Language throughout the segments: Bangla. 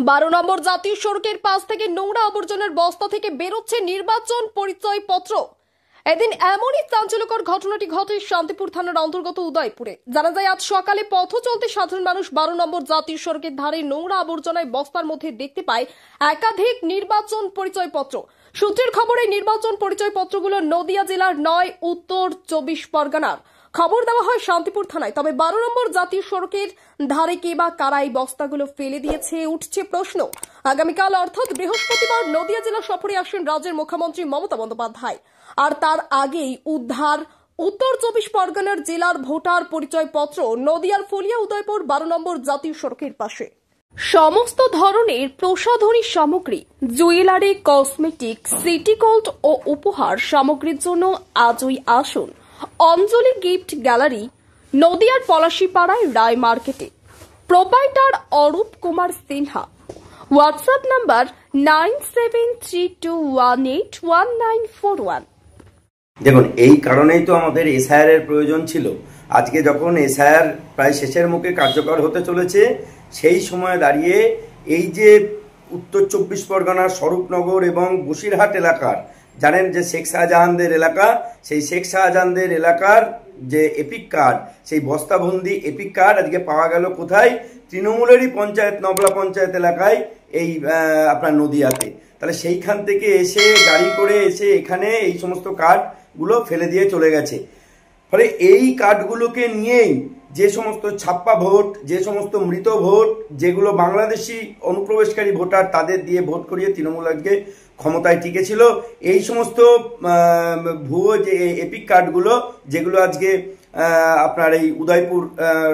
12 নম্বর জাতীয় সড়কের পাশ থেকে নোংরা আবর্জনার বস্তা থেকে বেরোচ্ছে নির্বাচন পরিচয়পত্র। এদিন এমনই চাঞ্চল্যকর ঘটনাটি ঘটে শান্তিপুর থানার অন্তর্গত উদয়পুরে। জানা যায়, আজ সকালে পথ চলতে সাধারণ মানুষ 12 নম্বর জাতীয় সড়কের ধারে নোংরা আবর্জনায় বস্তার মধ্যে দেখতে পায় একাধিক নির্বাচন পরিচয়পত্র। সূত্রের খবরে নির্বাচন পরিচয়পত্রগুলো নদিয়া জেলার নয়, উত্তর 24 পরগনার। খবর দেওয়া হয় শান্তিপুর থানায়। তবে 12 নম্বর জাতীয় সড়কের ধারে কে বা কারা এই বস্তাগুলো ফেলে দিয়েছে, উঠছে প্রশ্ন। আগামীকাল অর্থাৎ বৃহস্পতিবার নদিয়া জেলা সফরে আসেন রাজ্যের মুখ্যমন্ত্রী মমতা বন্দ্যোপাধ্যায়। আর তার আগেই উদ্ধার উত্তর 24 পরগনার জেলার ভোটার পরিচয়পত্র নদিয়ার ফলিয়া উদয়পুর 12 নম্বর জাতীয় সড়কের পাশে। সমস্ত ধরনের প্রসাধনী সামগ্রী, জুয়েলারি, কসমেটিক, সিটি গোল্ড ও উপহার সামগ্রীর জন্য আজই আসুন অঞ্জলি গিফট গ্যালারি, নদিয়ার পলাশীপাড়ায় রায় মার্কেটে। Proprietor Arup Kumar Sinha. WhatsApp number 9732181941। দেখুন, এই কারণেই তো আমাদের এসআইআর এর প্রয়োজন ছিল। আজকে যখন এসআইআর প্রায় শেষের মুখে কার্যকর হতে চলেছে, সেই সময় দাঁড়িয়ে এই যে উত্তর 24 পরগনার স্বরূপনগর এবং বসিরহাট এলাকার, জানেন যে শেখ শাহজাহানদের এলাকা, সেই শেখ শাহজাহানদের এলাকার যে এপিক কার্ড, সেই বস্তাবন্দি এপিক কার্ড আজকে পাওয়া গেল কোথায়? তৃণমূলেরই পঞ্চায়েত, নবলা পঞ্চায়েত এলাকায়, এই আপনার নদিয়াতে। তাহলে সেইখান থেকে এসে গাড়ি করে এসে এখানে এই সমস্ত কার্ডগুলো ফেলে দিয়ে চলে গেছে। ফলে এই কার্ডগুলোকে নিয়েই যে সমস্ত ছাপ্পা ভোট, যে সমস্ত মৃত ভোট, যেগুলো বাংলাদেশি অনুপ্রবেশকারী ভোটার, তাদের দিয়ে ভোট করিয়ে তৃণমূল আজকে ক্ষমতায় টিকেছিল, এই সমস্ত ভুয়ো যে এপিক কার্ডগুলো, যেগুলো আজকে আপনার এই উদয়পুর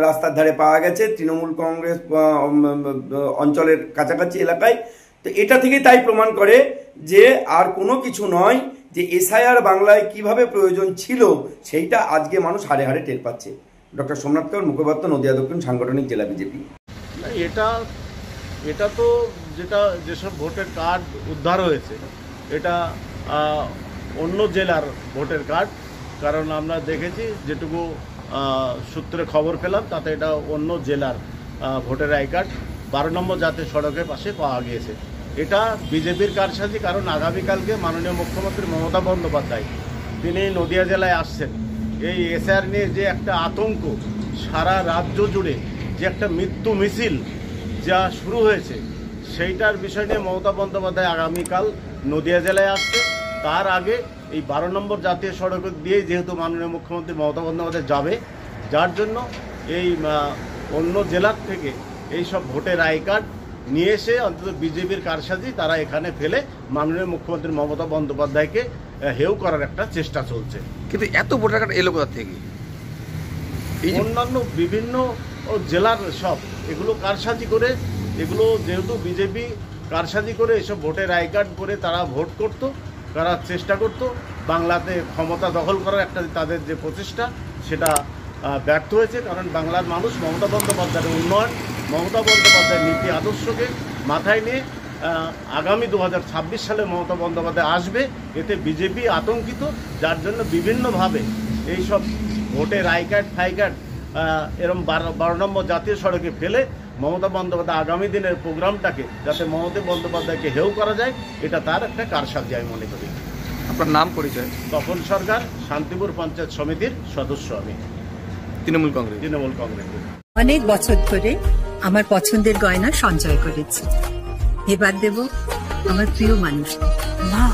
রাস্তার ধারে পাওয়া গেছে তৃণমূল কংগ্রেস অঞ্চলের কাছাকাছি এলাকায়। তো এটা থেকে তাই প্রমাণ করে যে আর কোনো কিছু নয়, যে এসআইআর বাংলায় কিভাবে প্রয়োজন ছিল সেইটা আজকে মানুষ হাড়ে হাড়ে টের পাচ্ছে। ডক্টর সোমনাথ কর, মুখপাত্র, নদিয়া দক্ষিণ সাংগঠনিক জেলা বিজেপি। এটা তো যেসব ভোটের কার্ড উদ্ধার হয়েছে, এটা অন্য জেলার ভোটের কার্ড। কারণ আমরা দেখেছি, যেটুকু সূত্রে খবর পেলাম, তাতে এটা অন্য জেলার ভোটের আই কার্ড 12 নম্বর জাতীয় সড়কের পাশে পাওয়া গিয়েছে। এটা বিজেপির কারসাজি। কারণ আগামীকালকে মাননীয় মুখ্যমন্ত্রী মমতা বন্দ্যোপাধ্যায় তিনি নদিয়া জেলায় আসছেন। এই এসআইআর নিয়ে যে একটা আতঙ্ক, সারা রাজ্য জুড়ে যে একটা মৃত্যু মিছিল যা শুরু হয়েছে, সেইটার বিষয় নিয়ে মমতা বন্দ্যোপাধ্যায় আগামীকাল নদিয়া জেলায় আসছে। তার আগে এই 12 নম্বর জাতীয় সড়ক দিয়ে যেহেতু মাননীয় মুখ্যমন্ত্রী মমতা বন্দ্যোপাধ্যায় যাবে, যার জন্য এই অন্য জেলার থেকে এই সব ভোটের আই কার্ড নিয়ে এসে অন্তত বিজেপির কারসাজি তারা এখানে ফেলে মাননীয় মুখ্যমন্ত্রী মমতা বন্দ্যোপাধ্যায়কে হেয় করার একটা চেষ্টা চলছে। কিন্তু এত ভোটার কার্ড এলো কোথা থেকে? অন্যান্য বিভিন্ন জেলার সব এগুলো কারসাজি করে, এগুলো যেহেতু বিজেপি কারসাজি করে এসব ভোটের আই কার্ড করে তারা ভোট করত, তারা চেষ্টা করত বাংলাতে ক্ষমতা দখল করার একটা তাদের যে প্রচেষ্টা, সেটা ব্যর্থ হয়েছে। কারণ বাংলার মানুষ মমতা বন্দ্যোপাধ্যায়ের উন্নয়ন, মমতা বন্দ্যোপাধ্যায়ের নীতি আদর্শকে মাথায় নিয়ে আগামী 2026 সালে মমতা বন্দ্যোপাধ্যায় আসবে, এতে বিজেপি আতঙ্কিত। যার জন্য বিভিন্নভাবে এইসব ভোটের আই কার্ড, ফাই কার্ড এরকম 12 নম্বর জাতীয় সড়কে ফেলে মমতা বন্দ্যোপাধ্যায় আগামী দিনের প্রোগ্রামটাকে যাতে মমতা বন্দ্যোপাধ্যায়কে হেয় করা যায়, এটা তার একটা কারসাজি আমি মনে করি। আপনার নাম, পরিচয়? তপন সরকার, শান্তিপুর পঞ্চায়েত সমিতির সদস্য আমি, তৃণমূল কংগ্রেস। অনেক বছর ধরে আমার পছন্দের গয়না সঞ্চয় করেছি, এবার দেব আমার প্রিয় মানুষ। না,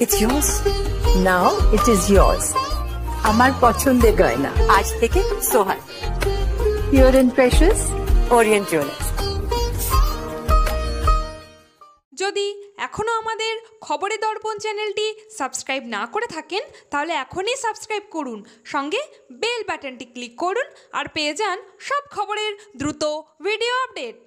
it's yours. Now it is yours. আমার পছন্দের গয়না আজ থেকে Sohan, pure and precious, Orient Jewellers. যদি এখনও আমাদের খবরের দর্পণ চ্যানেলটি সাবস্ক্রাইব না করে থাকেন, তাহলে এখনই সাবস্ক্রাইব করুন, সঙ্গে বেল বাটনটি ক্লিক করুন আর পেয়ে যান সব খবরের দ্রুত ভিডিও আপডেট।